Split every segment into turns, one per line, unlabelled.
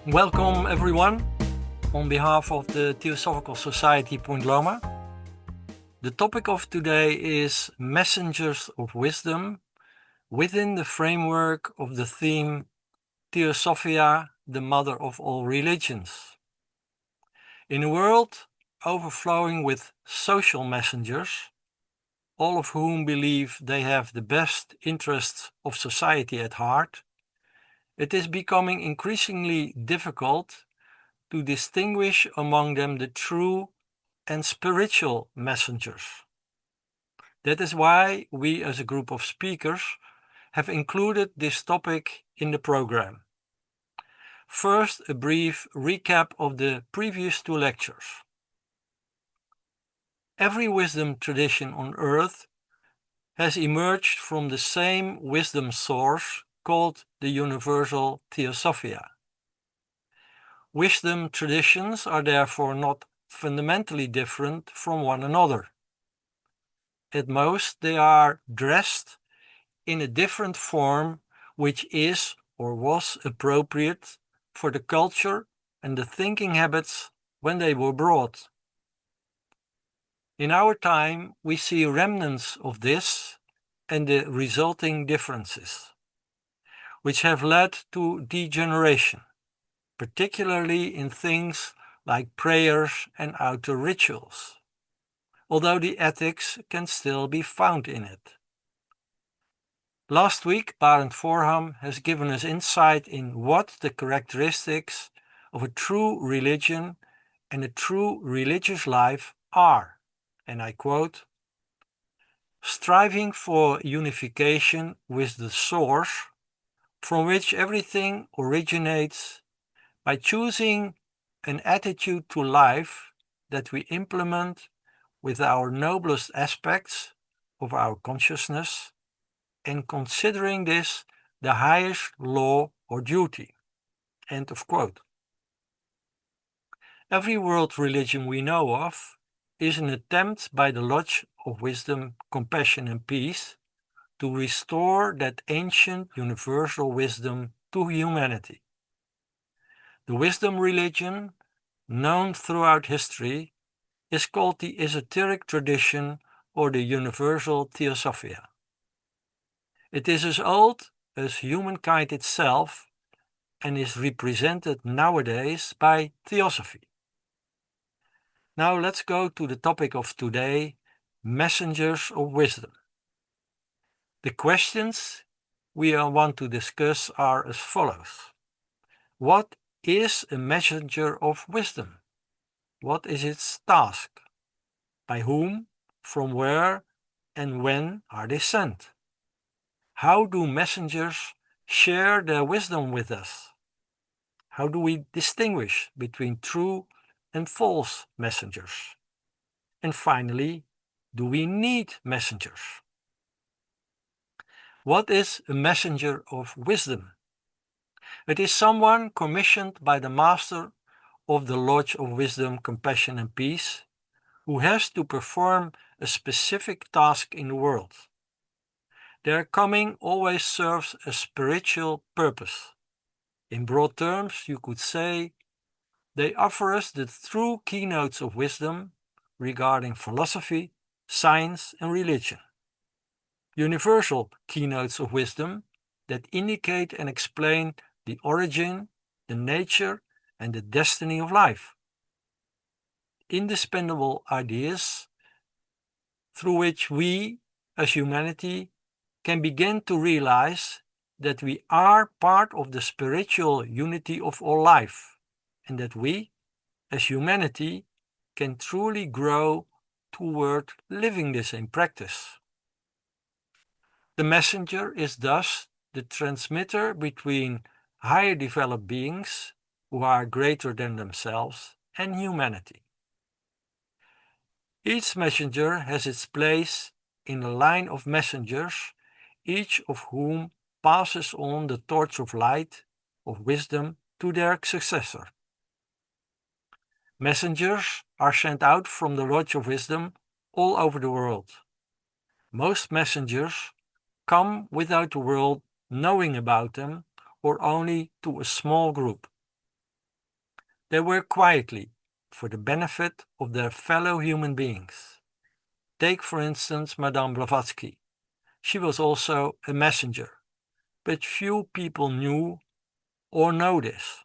Welcome everyone on behalf of the Theosophical Society Point Loma. The topic of today is Messengers of Wisdom within the framework of the theme Theosophia, the mother of all religions. In a world overflowing with social messengers, all of whom believe they have the best interests of society at heart, it is becoming increasingly difficult to distinguish among them the true and spiritual messengers. That is why we as a group of speakers have included this topic in the program. First, a brief recap of the previous two lectures. Every wisdom tradition on earth has emerged from the same wisdom source called the universal Theosophia. Wisdom traditions are therefore not fundamentally different from one another. At most, they are dressed in a different form which is or was appropriate for the culture and the thinking habits when they were brought. In our time, we see remnants of this and the resulting differences, which have led to degeneration, particularly in things like prayers and outer rituals, although the ethics can still be found in it. Last week, Barend Voorham has given us insight in what the characteristics of a true religion and a true religious life are, and I quote, "Striving for unification with the source from which everything originates by choosing an attitude to life that we implement with our noblest aspects of our consciousness and considering this the highest law or duty." End of quote. Every world religion we know of is an attempt by the Lodge of Wisdom, Compassion and Peace to restore that ancient universal wisdom to humanity. The wisdom religion, known throughout history, is called the Exoteric tradition or the universal Theosophia. It is as old as humankind itself and is represented nowadays by Theosophy. Now let's go to the topic of today, Messengers of Wisdom. The questions we want to discuss are as follows. What is a messenger of wisdom? What is its task? By whom, from where, and when are they sent? How do messengers share their wisdom with us? How do we distinguish between true and false messengers? And finally, do we need messengers? What is a messenger of wisdom? It is someone commissioned by the master of the Lodge of Wisdom, Compassion and Peace, who has to perform a specific task in the world. Their coming always serves a spiritual purpose. In broad terms, you could say they offer us the true keynotes of wisdom regarding philosophy, science, and religion. Universal keynotes of wisdom that indicate and explain the origin, the nature, and the destiny of life. Indispensable ideas through which we, as humanity, can begin to realize that we are part of the spiritual unity of all life, and that we, as humanity, can truly grow toward living this in practice. The messenger is thus the transmitter between higher developed beings who are greater than themselves and humanity. Each messenger has its place in a line of messengers, each of whom passes on the torch of light, of wisdom, to their successor. Messengers are sent out from the Lodge of Wisdom all over the world. Most messengers come without the world knowing about them or only to a small group. They work quietly for the benefit of their fellow human beings. Take, for instance, Madame Blavatsky. She was also a messenger, but few people knew or know this.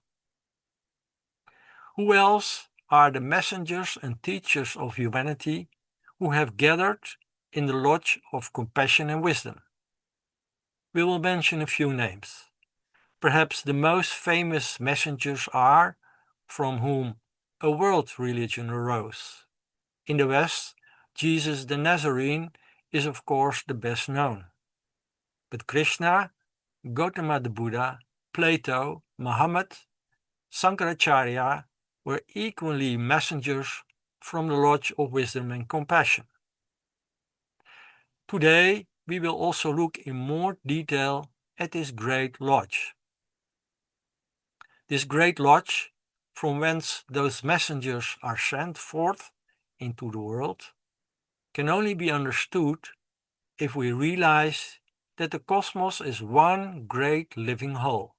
Who else are the messengers and teachers of humanity who have gathered in the Lodge of Compassion and Wisdom? We will mention a few names. Perhaps the most famous messengers are from whom a world religion arose. In the West, Jesus the Nazarene is of course the best known. But Krishna, Gautama the Buddha, Plato, Muhammad, Sankaracharya were equally messengers from the Lodge of Wisdom and Compassion. Today, we will also look in more detail at this great lodge. This great lodge, from whence those messengers are sent forth into the world, can only be understood if we realize that the cosmos is one great living whole.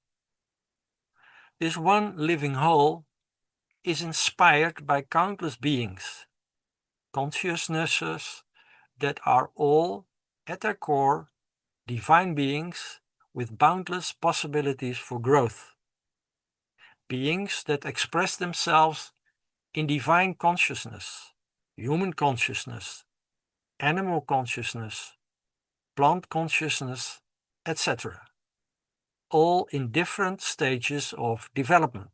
This one living whole is inspired by countless beings, consciousnesses that are all, at their core, divine beings with boundless possibilities for growth. Beings that express themselves in divine consciousness, human consciousness, animal consciousness, plant consciousness, etc., all in different stages of development.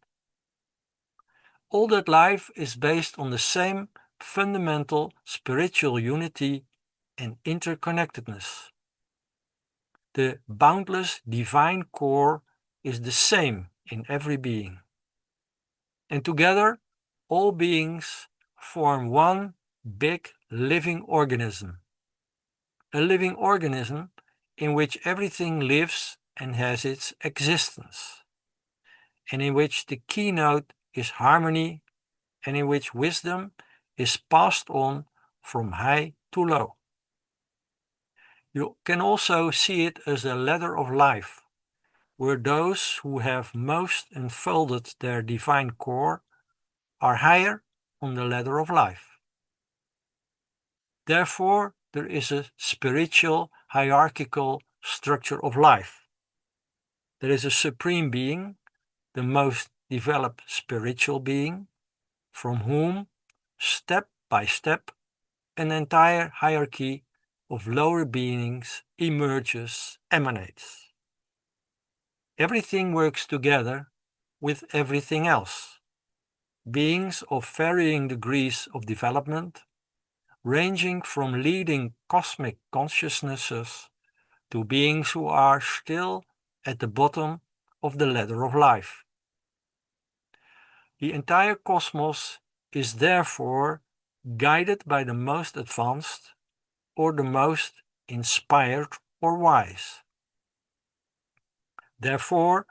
All that life is based on the same fundamental spiritual unity and interconnectedness. The boundless divine core is the same in every being. And together, all beings form one big living organism. A living organism in which everything lives and has its existence, and in which the keynote is harmony, and in which wisdom is passed on from high to low. You can also see it as a ladder of life, where those who have most unfolded their divine core are higher on the ladder of life. Therefore, there is a spiritual hierarchical structure of life. There is a supreme being, the most developed spiritual being, from whom, step by step, an entire hierarchy of lower beings emerges, emanates. Everything works together with everything else. Beings of varying degrees of development, ranging from leading cosmic consciousnesses to beings who are still at the bottom of the ladder of life. The entire cosmos is therefore guided by the most advanced or the most inspired or wise. Therefore,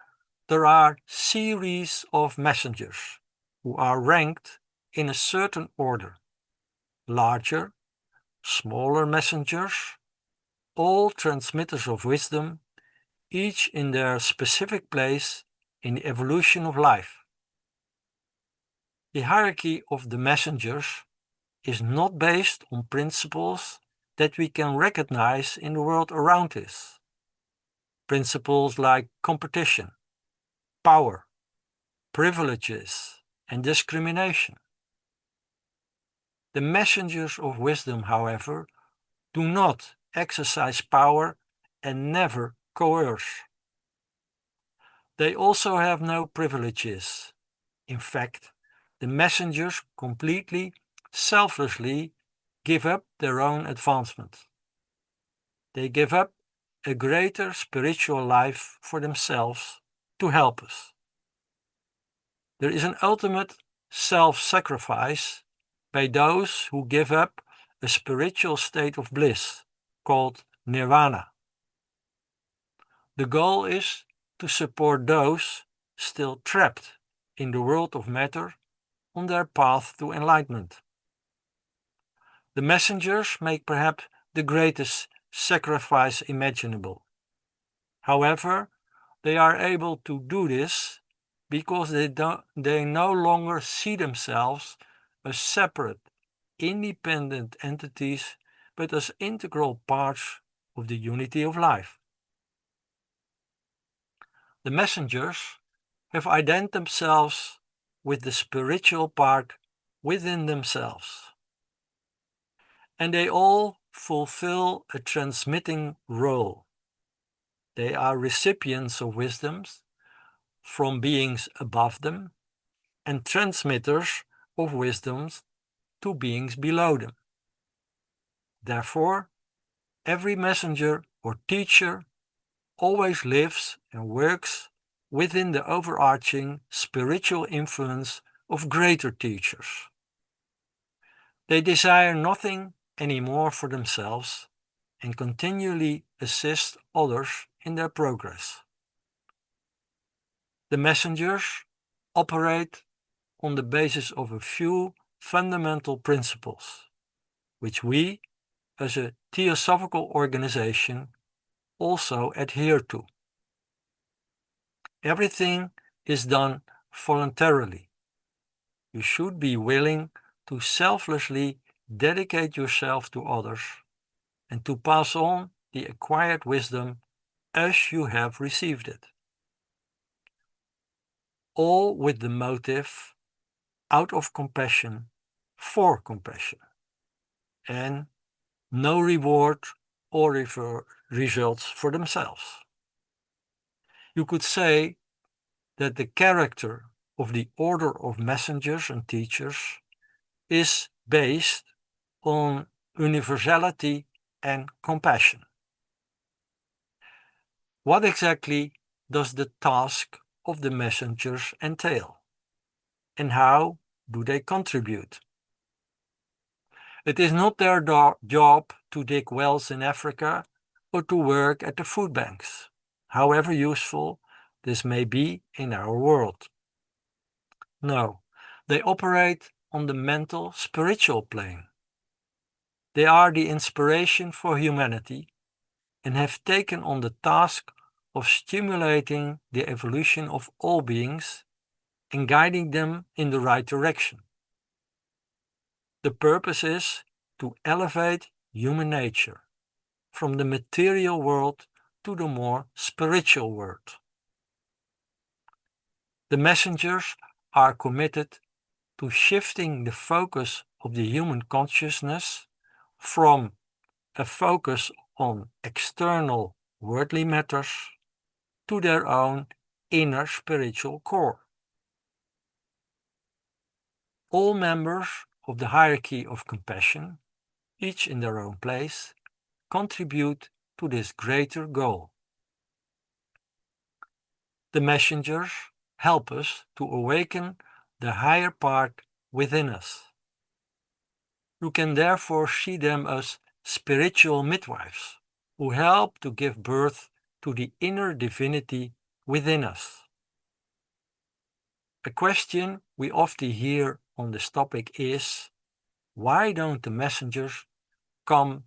there are series of messengers who are ranked in a certain order. Larger, smaller messengers, all transmitters of wisdom, each in their specific place in the evolution of life. The hierarchy of the messengers is not based on principles that we can recognize in the world around us. Principles like competition, power, privileges, and discrimination. The messengers of wisdom, however, do not exercise power and never coerce. They also have no privileges. In fact, the messengers completely, selflessly give up their own advancement. They give up a greater spiritual life for themselves to help us. There is an ultimate self-sacrifice by those who give up a spiritual state of bliss called nirvana. The goal is to support those still trapped in the world of matter on their path to enlightenment. The messengers make perhaps the greatest sacrifice imaginable. However, they are able to do this because they no longer see themselves as separate, independent entities, but as integral parts of the unity of life. The messengers have identified themselves with the spiritual part within themselves, and they all fulfill a transmitting role. They are recipients of wisdoms from beings above them and transmitters of wisdoms to beings below them. Therefore, every messenger or teacher always lives and works within the overarching spiritual influence of greater teachers. They desire nothing any more for themselves and continually assist others in their progress. The messengers operate on the basis of a few fundamental principles, which we, as a Theosophical organization, also adhere to. Everything is done voluntarily. You should be willing to selflessly dedicate yourself to others and to pass on the acquired wisdom as you have received it. All with the motive out of compassion for compassion, and no reward or results for themselves. You could say that the character of the order of messengers and teachers is based on universality and compassion. What exactly does the task of the messengers entail, and how do they contribute? It is not their job to dig wells in Africa or to work at the food banks, however useful this may be in our world. No, they operate on the mental, spiritual plane. They are the inspiration for humanity and have taken on the task of stimulating the evolution of all beings and guiding them in the right direction. The purpose is to elevate human nature from the material world to the more spiritual world. The messengers are committed to shifting the focus of the human consciousness from a focus on external worldly matters to their own inner spiritual core. All members of the hierarchy of compassion, each in their own place, contribute to this greater goal. The messengers help us to awaken the higher part within us. You can therefore see them as spiritual midwives who help to give birth to the inner divinity within us. A question we often hear on this topic is, why don't the messengers come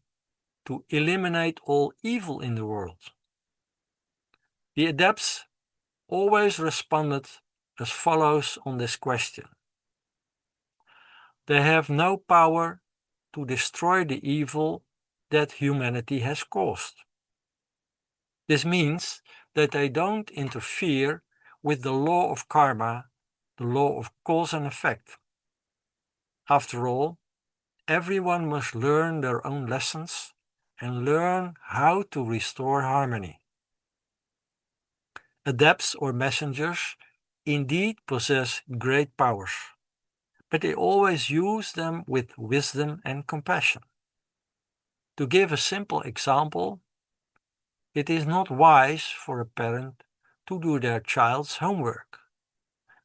to eliminate all evil in the world? The adepts always responded as follows on this question. They have no power to destroy the evil that humanity has caused. This means that they don't interfere with the law of karma, the law of cause and effect. After all, everyone must learn their own lessons and learn how to restore harmony. Adepts or messengers indeed possess great powers, but they always use them with wisdom and compassion. To give a simple example, it is not wise for a parent to do their child's homework.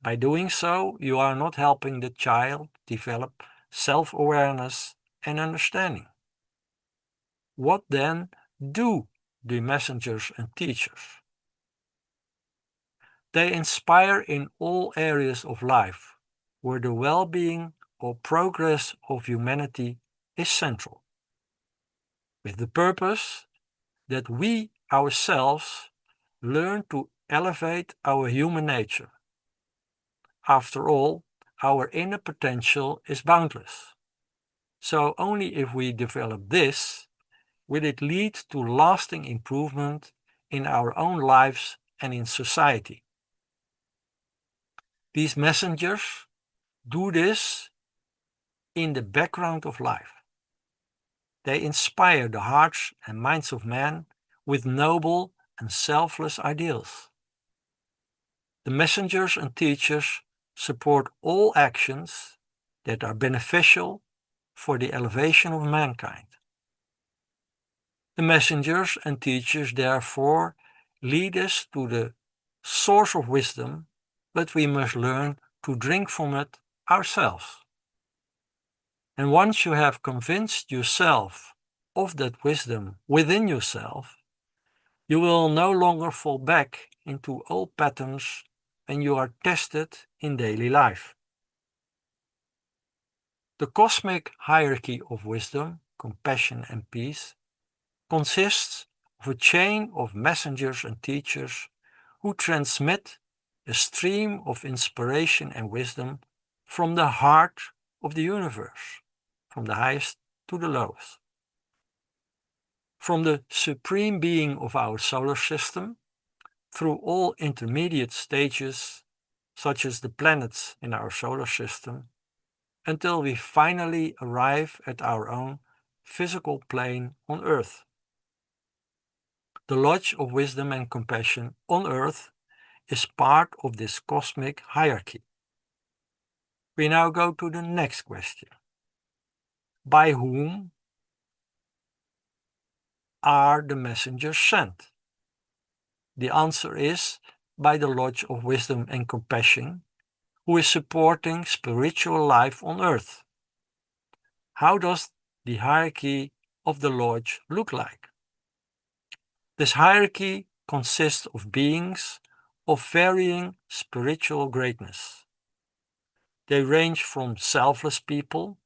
By doing so, you are not helping the child develop self-awareness and understanding. What then do the messengers and teachers? They inspire in all areas of life where the well-being or progress of humanity is central, with the purpose that we ourselves learn to elevate our human nature After all, our inner potential is boundless. So only if we develop this will it lead to lasting improvement in our own lives and in society. These messengers do this in the background of life. They inspire the hearts and minds of men with noble and selfless ideals. The messengers and teachers support all actions that are beneficial for the elevation of mankind. The messengers and teachers therefore lead us to the source of wisdom, but we must learn to drink from it ourselves. And once you have convinced yourself of that wisdom within yourself, you will no longer fall back into old patterns when you are tested in daily life. The cosmic hierarchy of wisdom, compassion, and peace consists of a chain of messengers and teachers who transmit a stream of inspiration and wisdom from the heart of the universe, from the highest to the lowest. From the supreme being of our solar system, through all intermediate stages, such as the planets in our solar system, until we finally arrive at our own physical plane on Earth. The Lodge of Wisdom and Compassion on Earth is part of this cosmic hierarchy. We now go to the next question. By whom are the messengers sent? The answer is by the Lodge of Wisdom and Compassion, who is supporting spiritual life on Earth. How does the hierarchy of the Lodge look like? This hierarchy consists of beings of varying spiritual greatness. They range from selfless people,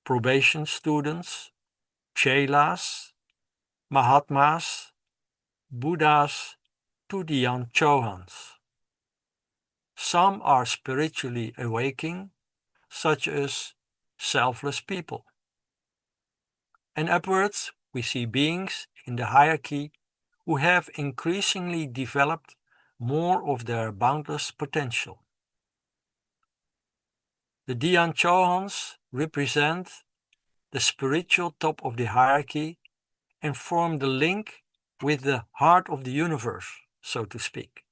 probation students, chelas, mahatmas, buddhas, to the young chohans. Some are spiritually awakening, such as selfless people. And upwards, we see beings in the hierarchy who have increasingly developed more of their boundless potential. The Dhyan Chohans represent the spiritual top of the hierarchy and form the link with the heart of the universe, so to speak.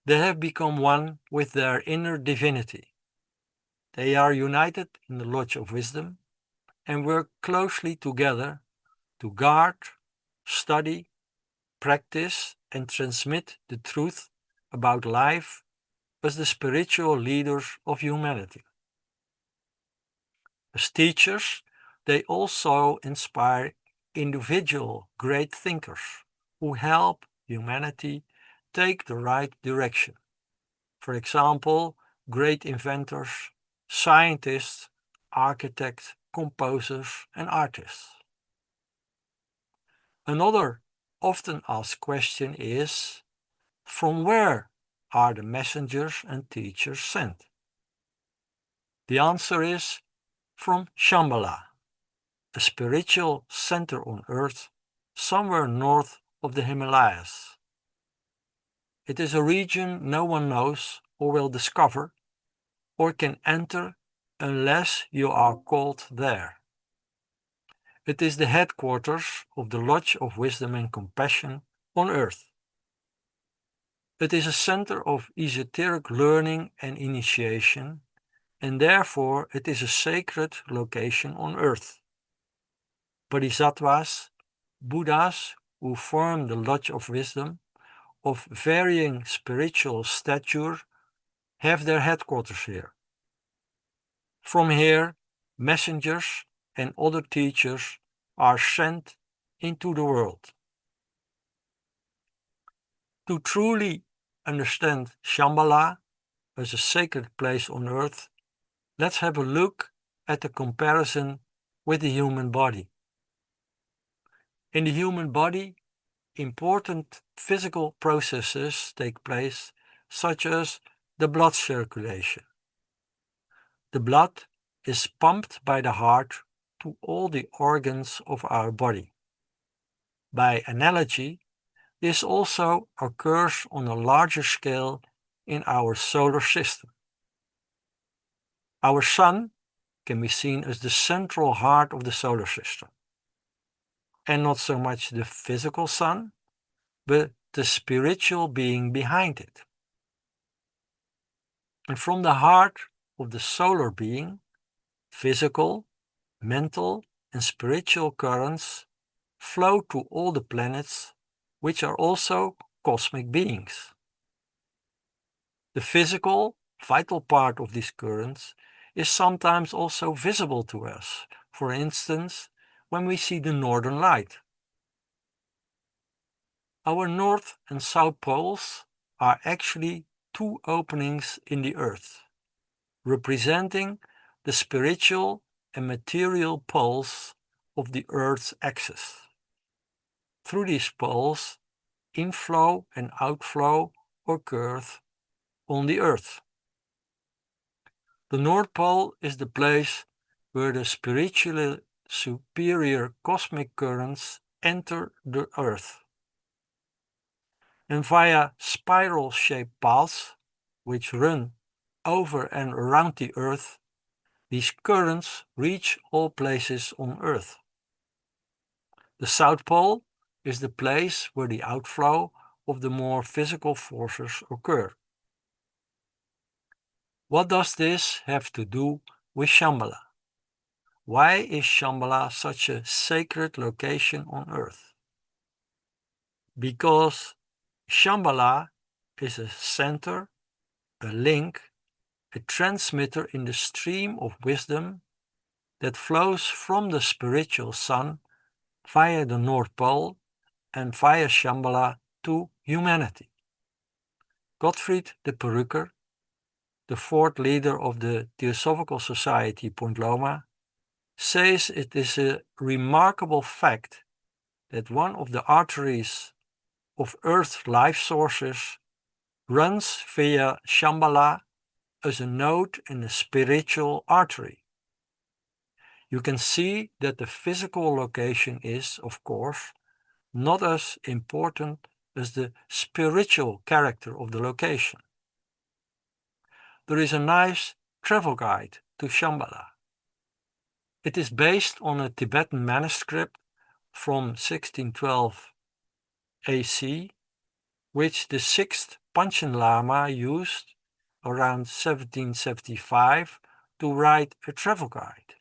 They have become one with their inner divinity. They are united in the Lodge of Wisdom and work closely together to guard, study, practice, and transmit the truth about life as the spiritual leaders of humanity. As teachers, they also inspire individual great thinkers who help humanity take the right direction. For example, great inventors, scientists, architects, composers, and artists. Another often asked question is, from where are the messengers and teachers sent? The answer is from Shambhala, a spiritual center on earth somewhere north of the Himalayas. It is a region no one knows or will discover or can enter unless you are called there. It is the headquarters of the Lodge of Wisdom and Compassion on earth. It is a center of esoteric learning and initiation, and therefore it is a sacred location on earth. Bodhisattvas, Buddhas who form the Lodge of Wisdom, of varying spiritual stature, have their headquarters here. From here, messengers and other teachers are sent into the world. To truly understand Shambhala as a sacred place on earth, let's have a look at the comparison with the human body. In the human body, important physical processes take place, such as the blood circulation. The blood is pumped by the heart to all the organs of our body. By analogy, this also occurs on a larger scale in our solar system. Our Sun can be seen as the central heart of the solar system, and not so much the physical Sun, but the spiritual being behind it. And from the heart of the solar being, physical, mental, and spiritual currents flow to all the planets, which are also cosmic beings. The physical, vital part of these currents is sometimes also visible to us, for instance, when we see the northern light. Our north and south poles are actually two openings in the earth, representing the spiritual and material poles of the earth's axis. Through these poles, inflow and outflow occurs on the earth. The North Pole is the place where the spiritually superior cosmic currents enter the earth. And via spiral-shaped paths, which run over and around the earth, these currents reach all places on earth. The South Pole is the place where the outflow of the more physical forces occur. What does this have to do with Shambhala? Why is Shambhala such a sacred location on earth? Because Shambhala is a center, a link, a transmitter in the stream of wisdom that flows from the spiritual sun via the North Pole and via Shambhala to humanity. Gottfried de Perucker, the fourth leader of the Theosophical Society Point Loma, says it is a remarkable fact that one of the arteries of Earth's life sources runs via Shambhala as a node in a spiritual artery. You can see that the physical location is, of course, not as important as the spiritual character of the location. There is a nice travel guide to Shambhala. It is based on a Tibetan manuscript from 1612 AC, which the 6th Panchen Lama used around 1775 to write a travel guide.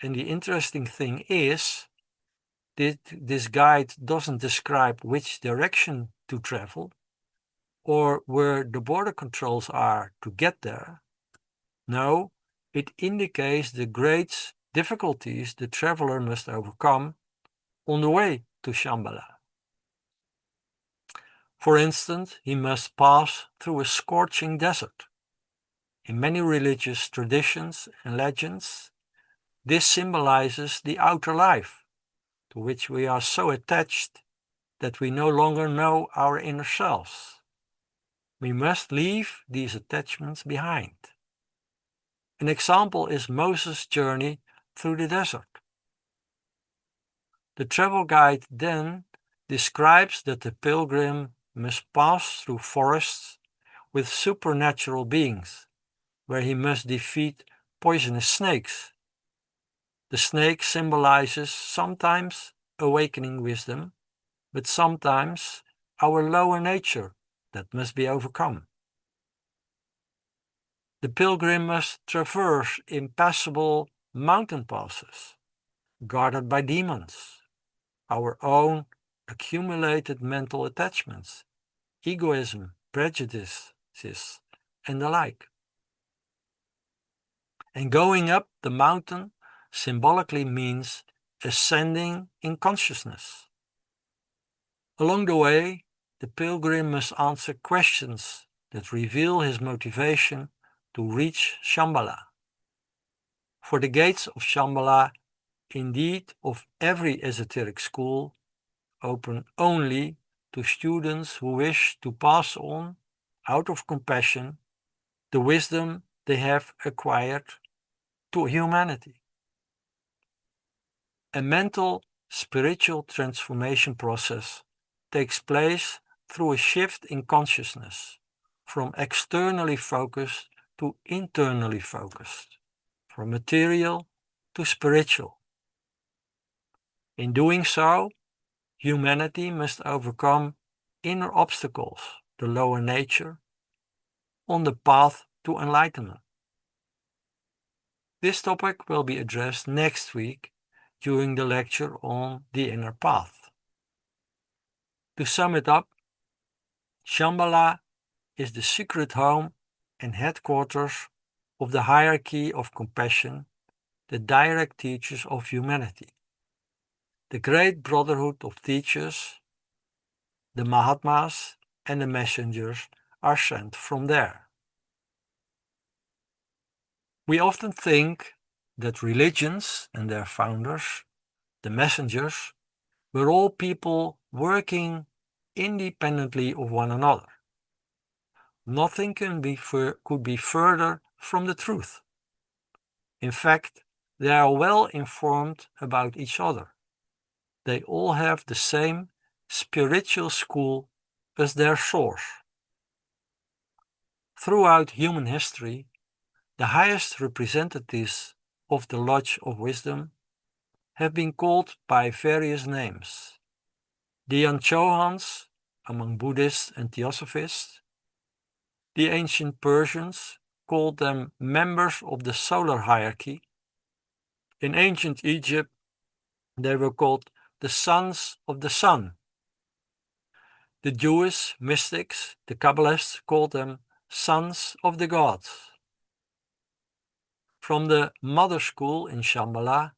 And the interesting thing is that this guide doesn't describe which direction to travel or where the border controls are to get there. No, it indicates the great difficulties the traveler must overcome on the way to Shambhala. For instance, he must pass through a scorching desert. In many religious traditions and legends, this symbolizes the outer life, to which we are so attached that we no longer know our inner selves. We must leave these attachments behind. An example is Moses' journey through the desert. The travel guide then describes that the pilgrim must pass through forests with supernatural beings, where he must defeat poisonous snakes. The snake symbolizes sometimes awakening wisdom, but sometimes our lower nature that must be overcome. The pilgrim must traverse impassable mountain passes, guarded by demons, our own accumulated mental attachments, egoism, prejudices, and the like. And going up the mountain symbolically means ascending in consciousness. Along the way, the pilgrim must answer questions that reveal his motivation to reach Shambhala. For the gates of Shambhala, indeed of every esoteric school, open only to students who wish to pass on out of compassion, the wisdom they have acquired to humanity. A mental, spiritual transformation process takes place through a shift in consciousness from externally focused to internally focused, from material to spiritual. In doing so, humanity must overcome inner obstacles, the lower nature, on the path to enlightenment. This topic will be addressed next week during the lecture on the inner path. To sum it up, Shambhala is the secret home and headquarters of the hierarchy of compassion, the direct teachers of humanity. The great brotherhood of teachers, the Mahatmas and the messengers are sent from there. We often think that religions and their founders, the messengers, were all people working independently of one another. Nothing could be further from the truth. In fact, they are well informed about each other. They all have the same spiritual school as their source. Throughout human history, the highest representatives of the Lodge of Wisdom have been called by various names. The Yanchohans among Buddhists and Theosophists. The ancient Persians called them members of the solar hierarchy. In ancient Egypt, they were called the sons of the sun. The Jewish mystics, the Kabbalists, called them sons of the gods. From the mother school in Shambhala,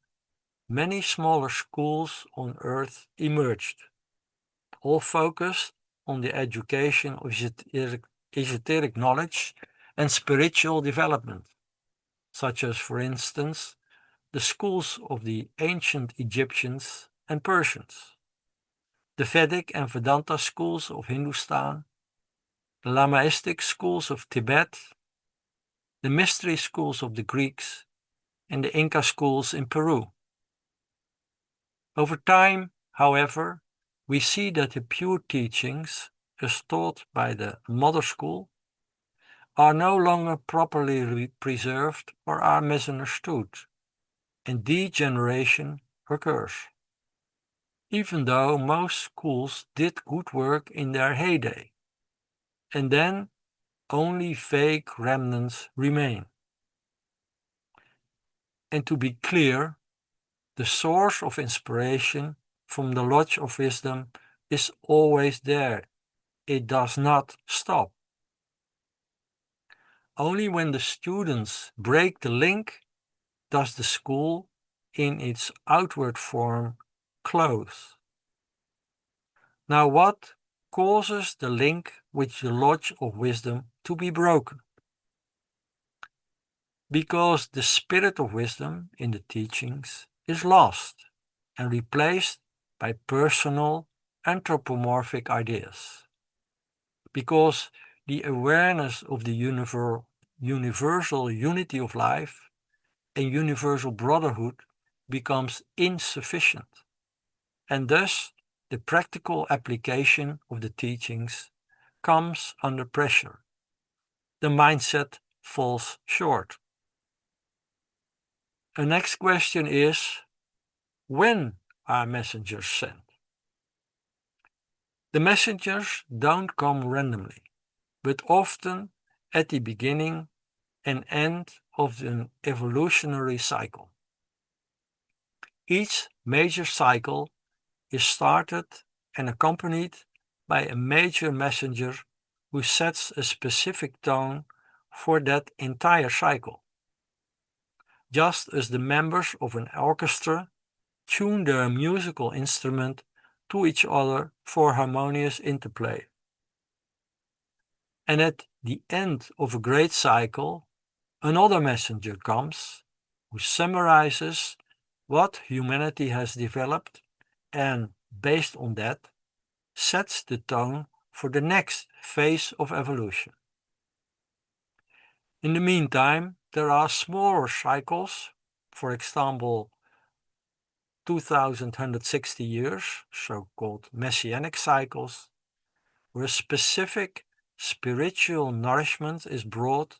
many smaller schools on earth emerged, all focused on the education of esoteric knowledge and spiritual development, such as, for instance, the schools of the ancient Egyptians and Persians, the Vedic and Vedanta schools of Hindustan, the Lamaistic schools of Tibet, the mystery schools of the Greeks, and the Inca schools in Peru. Over time, however, we see that the pure teachings, as taught by the mother school, are no longer properly preserved or are misunderstood, and degeneration occurs. Even though most schools did good work in their heyday, and then only vague remnants remain. And to be clear, the source of inspiration from the Lodge of Wisdom is always there. It does not stop. Only when the students break the link does the school, in its outward form, close. Now, what causes the link with the Lodge of Wisdom to be broken? Because the spirit of wisdom in the teachings is lost and replaced by personal, anthropomorphic ideas. Because the awareness of the universal unity of life and universal brotherhood becomes insufficient, and thus the practical application of the teachings comes under pressure. The mindset falls short. The next question is, when are messengers sent? The messengers don't come randomly, but often at the beginning and end of an evolutionary cycle. Each major cycle is started and accompanied by a major messenger who sets a specific tone for that entire cycle. Just as the members of an orchestra tune their musical instrument to each other for harmonious interplay. And at the end of a great cycle, another messenger comes who summarizes what humanity has developed and, based on that, sets the tone for the next phase of evolution. In the meantime, there are smaller cycles, for example, 2160 years, so-called messianic cycles, where specific spiritual nourishment is brought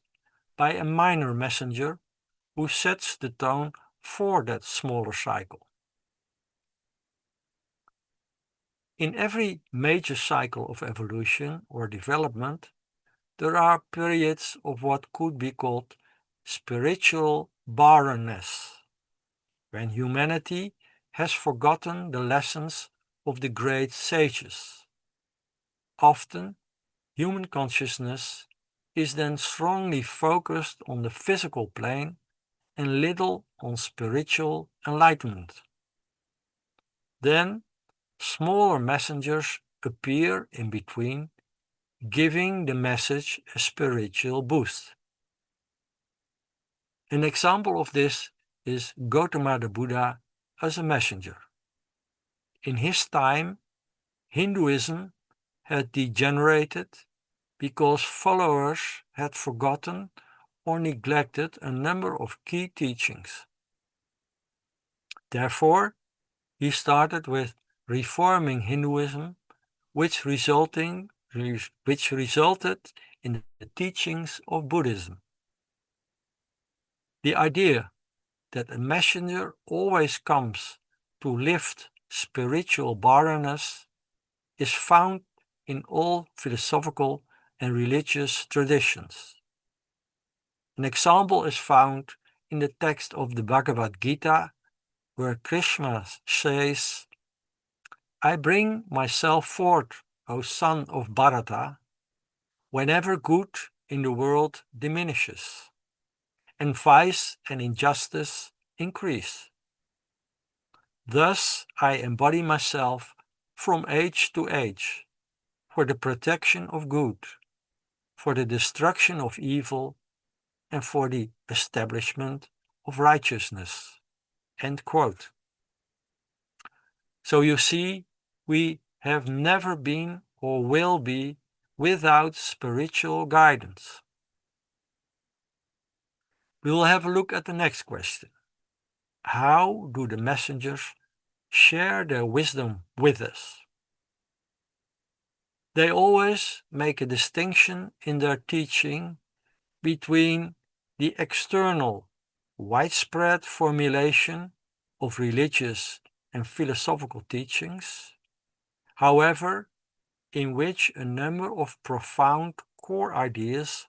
by a minor messenger who sets the tone for that smaller cycle. In every major cycle of evolution or development, there are periods of what could be called spiritual barrenness, when humanity has forgotten the lessons of the great sages. Often, human consciousness is then strongly focused on the physical plane and little on spiritual enlightenment. Then, smaller messengers appear in between, giving the message a spiritual boost. An example of this is Gautama the Buddha as a messenger. In his time, Hinduism had degenerated because followers had forgotten or neglected a number of key teachings. Therefore, he started with reforming Hinduism, which resulted in the teachings of Buddhism. The idea that a messenger always comes to lift spiritual barrenness is found in all philosophical and religious traditions. An example is found in the text of the Bhagavad Gita, where Krishna says, "I bring myself forth, O son of Bharata, whenever good in the world diminishes, and vice and injustice increase. Thus I embody myself from age to age, for the protection of good, for the destruction of evil, and for the establishment of righteousness." End quote. So you see, we have never been or will be without spiritual guidance. We will have a look at the next question. How do the messengers share their wisdom with us? They always make a distinction in their teaching between the external, widespread formulation of religious and philosophical teachings, however, in which a number of profound core ideas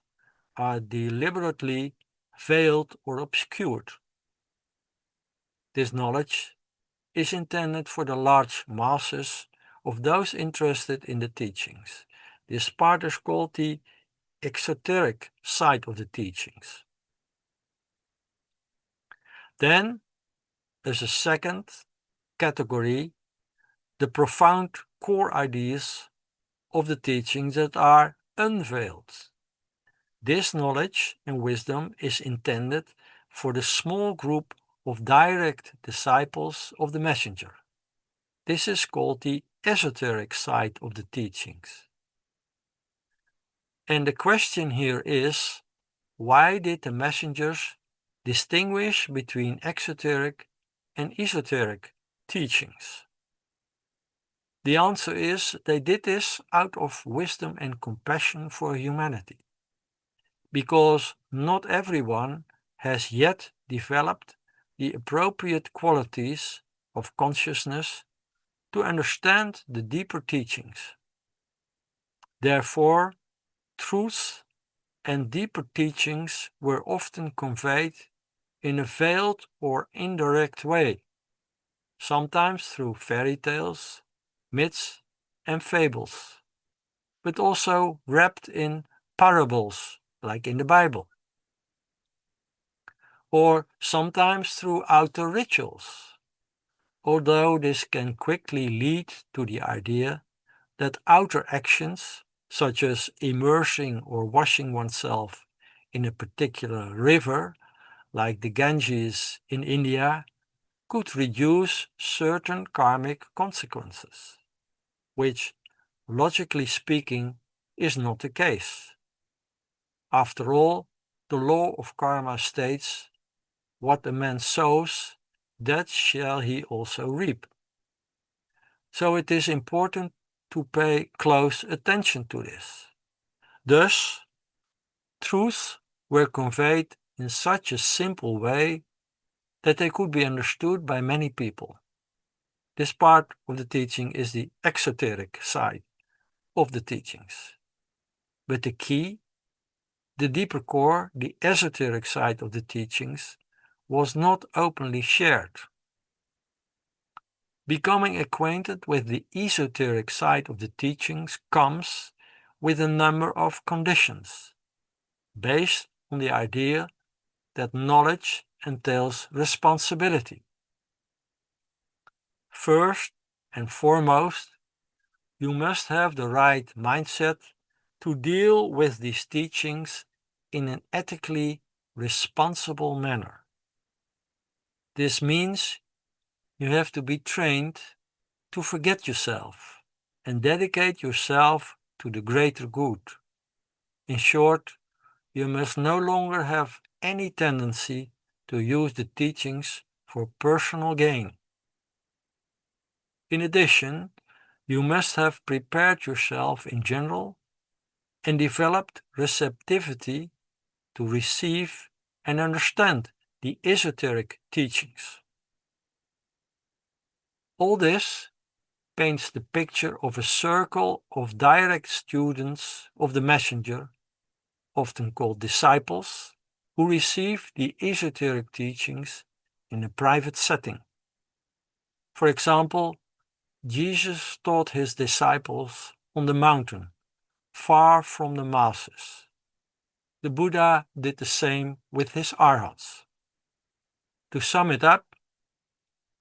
are deliberately veiled or obscured. This knowledge is intended for the large masses of those interested in the teachings. This part is called the exoteric side of the teachings. Then there's a second category, the profound core ideas of the teachings that are unveiled. This knowledge and wisdom is intended for the small group of direct disciples of the messenger. This is called the esoteric side of the teachings. And the question here is, why did the messengers distinguish between exoteric and esoteric teachings? The answer is they did this out of wisdom and compassion for humanity, because not everyone has yet developed the appropriate qualities of consciousness to understand the deeper teachings. Therefore, truths and deeper teachings were often conveyed in a veiled or indirect way, sometimes through fairy tales, myths, and fables, but also wrapped in parables, like in the Bible, or sometimes through outer rituals, although this can quickly lead to the idea that outer actions, such as immersing or washing oneself in a particular river, like the Ganges in India, could reduce certain karmic consequences, which, logically speaking, is not the case. After all, the law of karma states, what a man sows, that shall he also reap. So it is important to pay close attention to this. Thus, truths were conveyed in such a simple way that they could be understood by many people. This part of the teaching is the exoteric side of the teachings. But the key, the deeper core, the esoteric side of the teachings, was not openly shared. Becoming acquainted with the esoteric side of the teachings comes with a number of conditions, based on the idea that knowledge entails responsibility. First and foremost, you must have the right mindset to deal with these teachings in an ethically responsible manner. This means you have to be trained to forget yourself and dedicate yourself to the greater good. In short, you must no longer have any tendency to use the teachings for personal gain. In addition, you must have prepared yourself in general and developed receptivity to receive and understand the esoteric teachings. All this paints the picture of a circle of direct students of the messenger, often called disciples, who receive the esoteric teachings in a private setting. For example, Jesus taught his disciples on the mountain, far from the masses. The Buddha did the same with his arhats. To sum it up,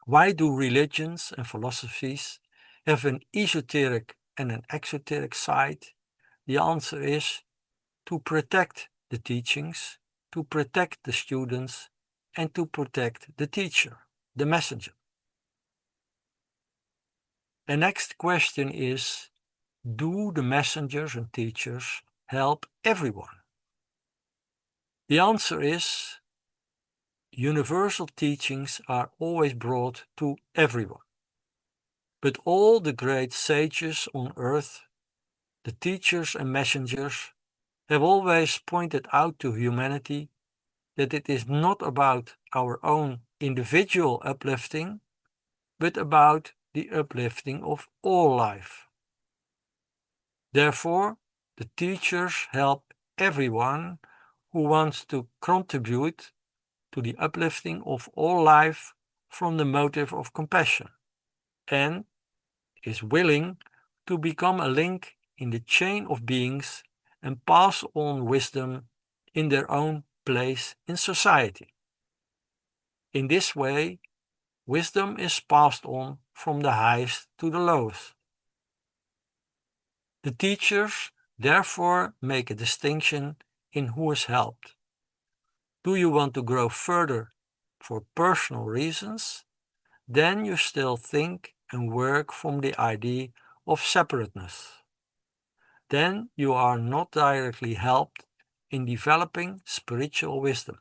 why do religions and philosophies have an esoteric and an exoteric side? The answer is to protect the teachings, to protect the students, and to protect the teacher, the messenger. The next question is, do the messengers and teachers help everyone? The answer is, universal teachings are always brought to everyone. But all the great sages on earth, the teachers and messengers, have always pointed out to humanity that it is not about our own individual uplifting, but about the uplifting of all life. Therefore, the teachers help everyone who wants to contribute to the uplifting of all life from the motive of compassion, and is willing to become a link in the chain of beings and pass on wisdom in their own place in society. In this way, wisdom is passed on from the highest to the lowest. The teachers therefore make a distinction in who is helped. Do you want to grow further for personal reasons? Then you still think and work from the idea of separateness. Then you are not directly helped in developing spiritual wisdom.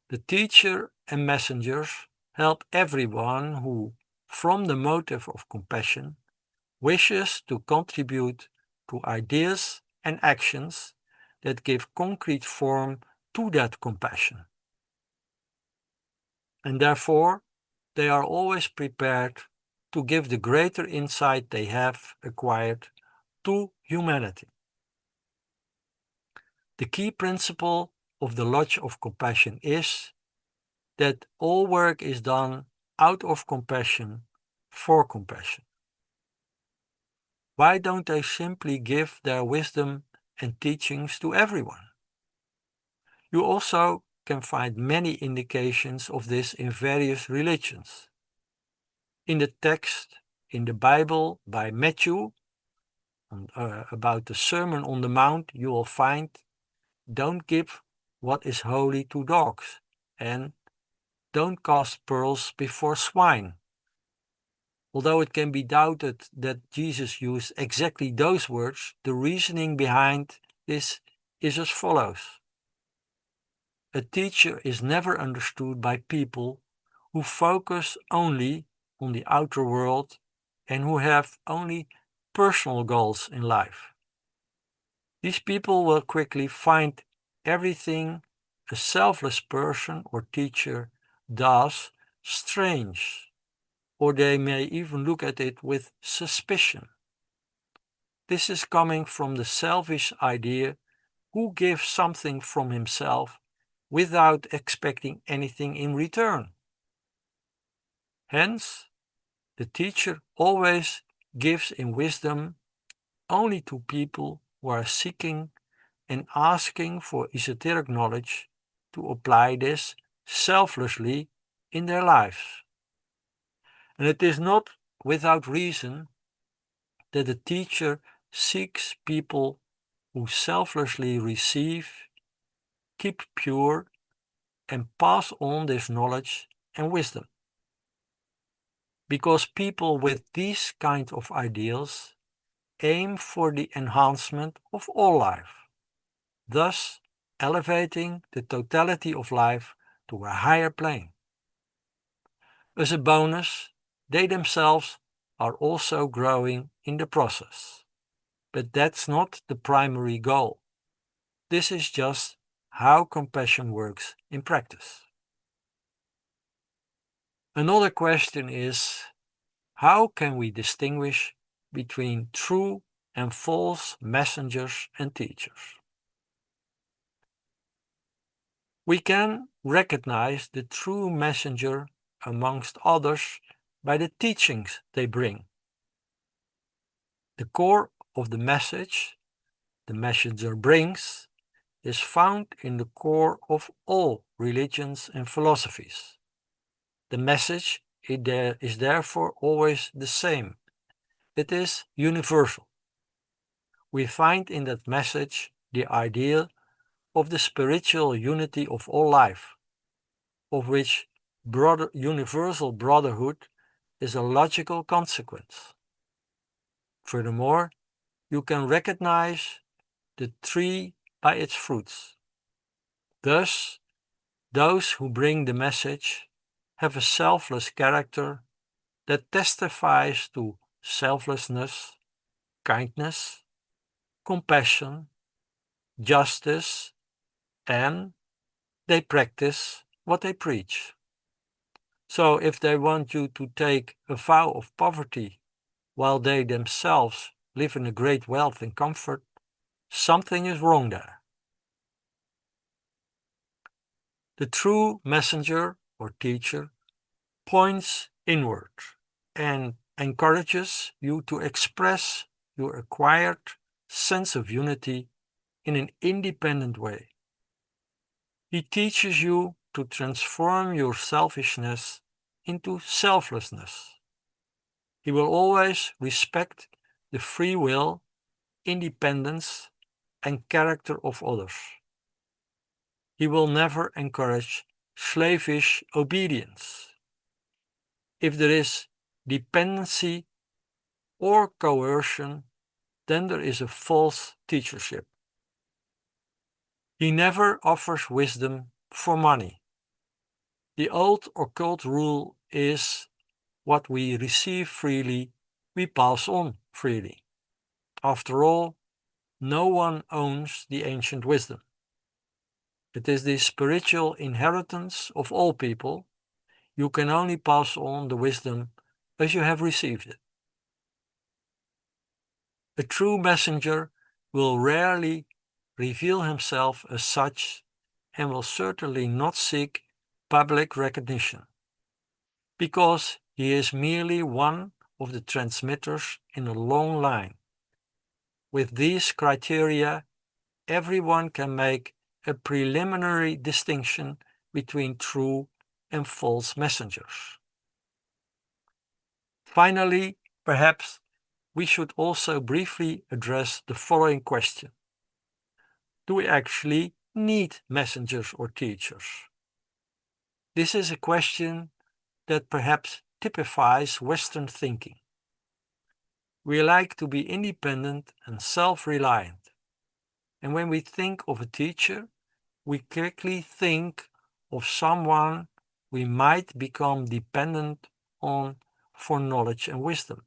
The teacher and messengers help everyone who, from the motive of compassion, wishes to contribute to ideas and actions that give concrete form to that compassion. And therefore, they are always prepared to give the greater insight they have acquired to humanity. The key principle of the Lodge of Compassion is that all work is done out of compassion for compassion. Why don't they simply give their wisdom and teachings to everyone? You also can find many indications of this in various religions. In the text in the Bible by Matthew about the Sermon on the Mount, you will find, don't give what is holy to dogs, and don't cast pearls before swine. Although it can be doubted that Jesus used exactly those words, the reasoning behind this is as follows. A teacher is never understood by people who focus only on the outer world and who have only personal goals in life. These people will quickly find everything a selfless person or teacher does strange, or they may even look at it with suspicion. This is coming from the selfish idea who gives something from himself without expecting anything in return. Hence, the teacher always gives in wisdom only to people who are seeking and asking for esoteric knowledge to apply this selflessly in their lives. And it is not without reason that the teacher seeks people who selflessly receive, keep pure, and pass on this knowledge and wisdom. Because people with these kind of ideals aim for the enhancement of all life, thus elevating the totality of life to a higher plane. As a bonus, they themselves are also growing in the process. But that's not the primary goal. This is just how compassion works in practice. Another question is, how can we distinguish between true and false messengers and teachers? We can recognize the true messenger amongst others by the teachings they bring. The core of the message the messenger brings is found in the core of all religions and philosophies. The message is therefore always the same. It is universal. We find in that message the ideal of the spiritual unity of all life, of which universal brotherhood is a logical consequence. Furthermore, you can recognize the tree by its fruits. Thus, those who bring the message have a selfless character that testifies to selflessness, kindness, compassion, justice, and they practice what they preach. So if they want you to take a vow of poverty while they themselves live in a great wealth and comfort, something is wrong there. The true messenger or teacher points inward and encourages you to express your acquired sense of unity in an independent way. He teaches you to transform your selfishness into selflessness. He will always respect the free will, independence, and character of others. He will never encourage slavish obedience. If there is dependency or coercion, then there is a false teachership. He never offers wisdom for money. The old occult rule is what we receive freely, we pass on freely. After all, no one owns the ancient wisdom. It is the spiritual inheritance of all people. You can only pass on the wisdom as you have received it. A true messenger will rarely reveal himself as such and will certainly not seek public recognition, because he is merely one of the transmitters in a long line. With these criteria, everyone can make a preliminary distinction between true and false messengers. Finally, perhaps we should also briefly address the following question. Do we actually need messengers or teachers? This is a question that perhaps typifies Western thinking. We like to be independent and self-reliant, and when we think of a teacher, we quickly think of someone we might become dependent on for knowledge and wisdom.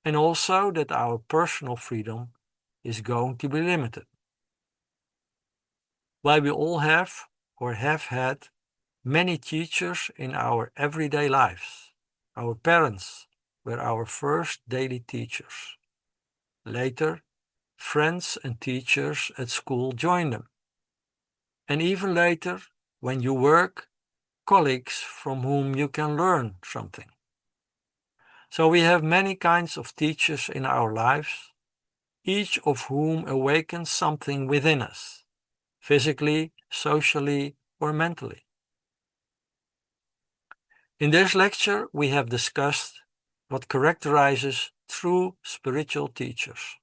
And also that our personal freedom is going to be limited. While we all have or have had many teachers in our everyday lives, our parents were our first daily teachers. Later, friends and teachers at school join them. And even later, when you work, colleagues from whom you can learn something. So we have many kinds of teachers in our lives, each of whom awakens something within us, physically, socially, or mentally. In this lecture, we have discussed what characterizes true spiritual teachers.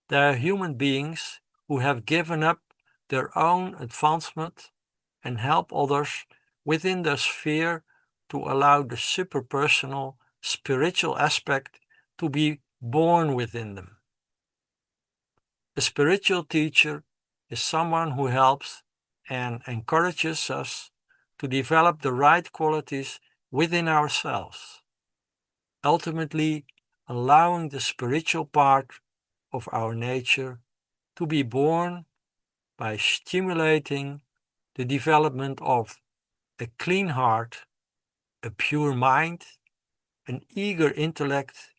They are human beings who have given up their own advancement and help others within their sphere to allow the superpersonal spiritual aspect to be born within them. A spiritual teacher is someone who helps and encourages us to develop the right qualities within ourselves, ultimately allowing the spiritual part of our nature to be born by stimulating the development of a clean heart, a pure mind, an eager intellect,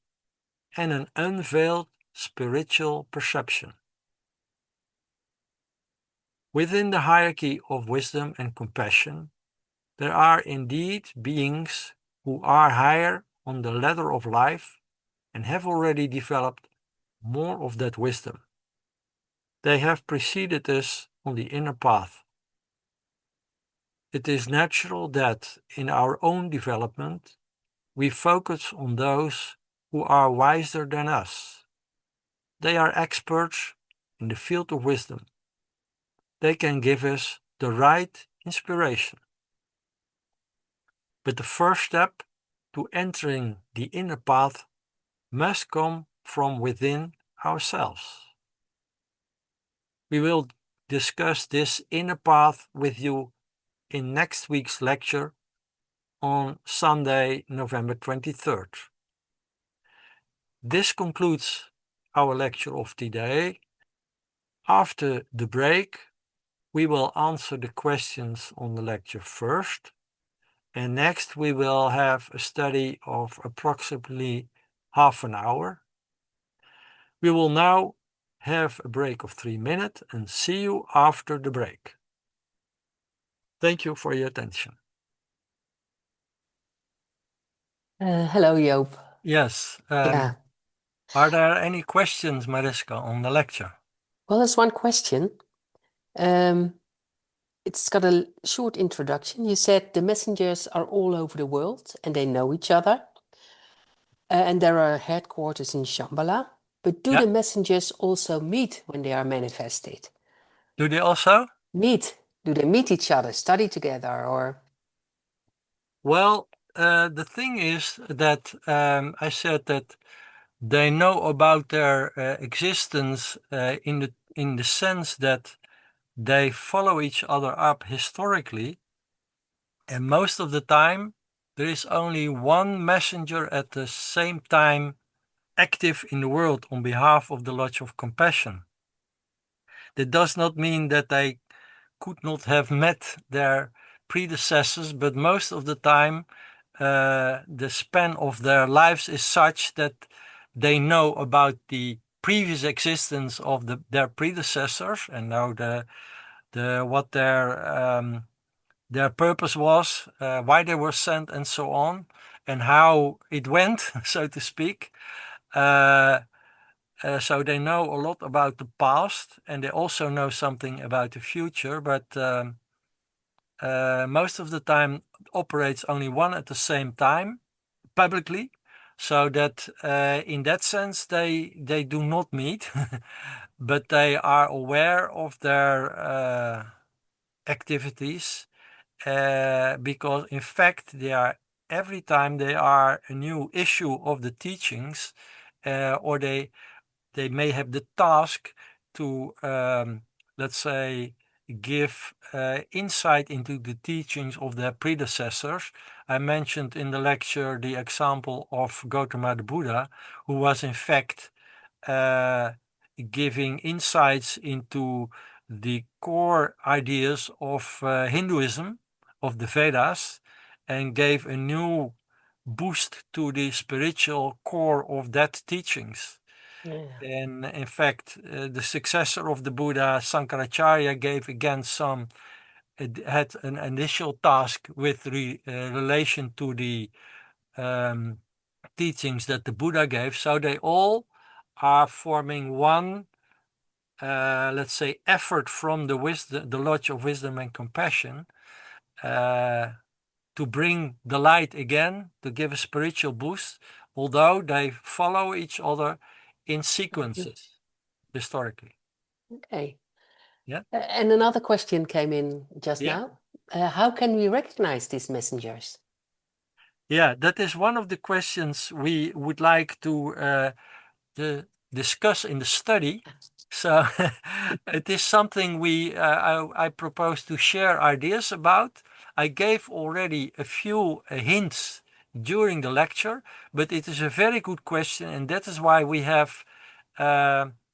and an unveiled spiritual perception. Within the hierarchy of wisdom and compassion, there are indeed beings who are higher on the ladder of life and have already developed more of that wisdom. They have preceded us on the inner path. It is natural that in our own development, we focus on those who are wiser than us. They are experts in the field of wisdom. They can give us the right inspiration. But the first step to entering the inner path must come from within ourselves. We will discuss this inner path with you in next week's lecture on Sunday, November 23rd. This concludes our lecture of today. After the break, we will answer the questions on the lecture first, and next we will have a study of approximately half an hour. We will now have a break of 3 minutes and see you after the break. Thank you for your attention.
Hello, Joop.
Yes.
Yeah.
Are there any questions, Mariska, on the lecture?
Well, there's one question. It's got a short introduction. You said the messengers are all over the world and they know each other. And there are headquarters in Shambhala. But do the messengers also meet when they are manifested?
Do they also?
Meet. Do they meet each other, study together, or?
Well, the thing is that I said that they know about their existence in the sense that they follow each other up historically, and most of the time there is only one messenger at the same time active in the world on behalf of the Lodge of Compassion. That does not mean that they could not have met their predecessors, but most of the time the span of their lives is such that they know about the previous existence of their predecessors and know what their purpose was, why they were sent, and so on, and how it went, so to speak. So they know a lot about the past, and they also know something about the future, but most of the time operates only one at the same time, publicly, so that in that sense they do not meet, but they are aware of their activities, because in fact they are every time they are a new issue of the teachings, or they may have the task to let's say give insight into the teachings of their predecessors. I mentioned in the lecture the example of Gautama the Buddha, who was in fact giving insights into the core ideas of Hinduism, of the Vedas, and gave a new boost to the spiritual core of that teachings.
Yeah.
And in fact, the successor of the Buddha, Sankaracharya, gave again some, had an initial task with relation to the teachings that the Buddha gave. So they all are forming one, let's say, effort from the wisdom, the Lodge of Wisdom and Compassion, to bring the light again, to give a spiritual boost, although they follow each other in sequences historically.
Okay.
Yeah.
And another question came in just
Yeah.
now. How can we recognize these messengers?
Yeah, that is one of the questions we would like to discuss in the study. So it is something I propose to share ideas about. I gave already a few hints during the lecture, but it is a very good question, and that is why we have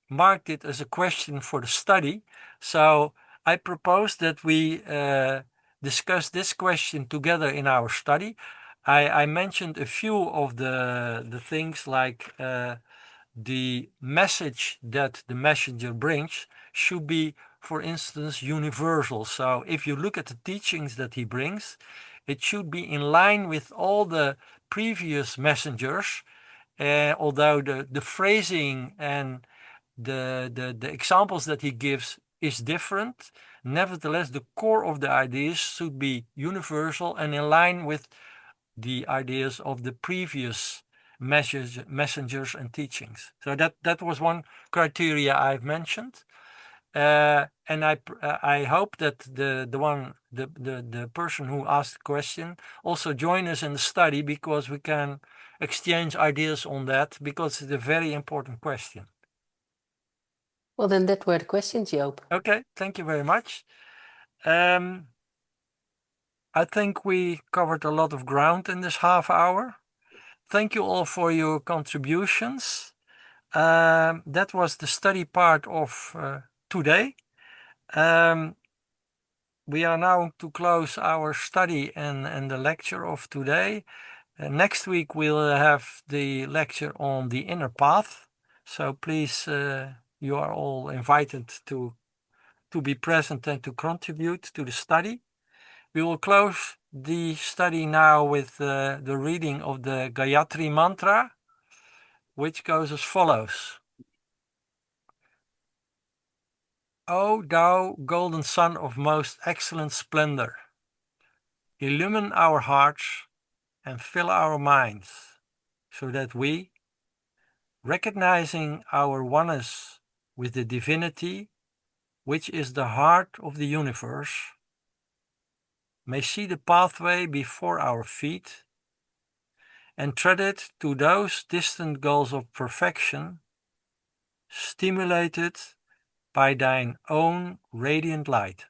marked it as a question for the study. So I propose that we discuss this question together in our study. I mentioned a few of the things like the message that the messenger brings should be, for instance, universal. So if you look at the teachings that he brings, it should be in line with all the previous messengers, although the phrasing and the examples that he gives is different. Nevertheless, the core of the ideas should be universal and in line with the ideas of the previous messengers and teachings. So that was one criteria I've mentioned, and I hope that the person who asked the question also join us in the study, because we can exchange ideas on that, because it's a very important question.
Well, then that were the questions, Joop.
Okay, thank you very much. I think we covered a lot of ground in this half hour. Thank you all for your contributions. That was the study part of today. We are now to close our study and the lecture of today. Next week we'll have the lecture on the inner path. So please, you are all invited to be present and to contribute to the study. We will close the study now with the reading of the Gayatri Mantra, which goes as follows. O thou golden sun of most excellent splendor, illumine our hearts and fill our minds, so that we, recognizing our oneness with the divinity, which is the heart of the universe, may see the pathway before our feet and tread it to those distant goals of perfection, stimulated by thine own radiant light.